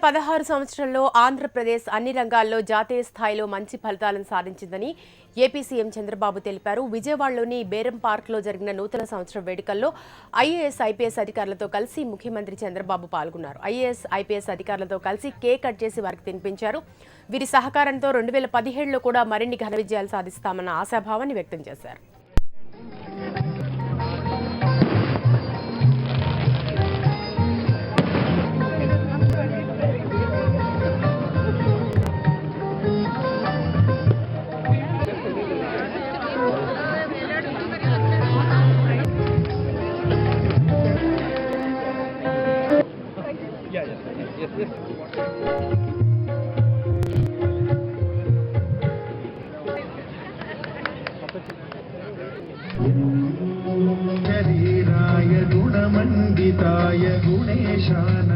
16 సంవత్సరాల్లో ఆంధ్రప్రదేశ్ అన్ని రంగాల్లో జాతీయ స్థాయిలో మంచి ఫలితాలను సాధించిందని ఏపీ సీఎం చంద్రబాబు తెలిపారు. విజయవాడలోని బేరం పార్క్లో జరిగిన నూతన సంవత్సరం వేడుకల్లో ఐఏఎస్, ఐపీఎస్ అధికారులతో కలిసి ముఖ్యమంత్రి చంద్రబాబు పాల్గొన్నారు. ఐఏఎస్, ఐపీఎస్ అధికారులతో కలిసి కేక్ కట్ చేసి వారికి తినిపించారు. వీరి సహకారంతో 2017లో కూడా మరిన్ని ఘన విజయాలు సాధిస్తామన్న ఆశాభావాన్ని వ్యక్తం చేశారు. शरीराय गुणमण्डिताय गुणेशान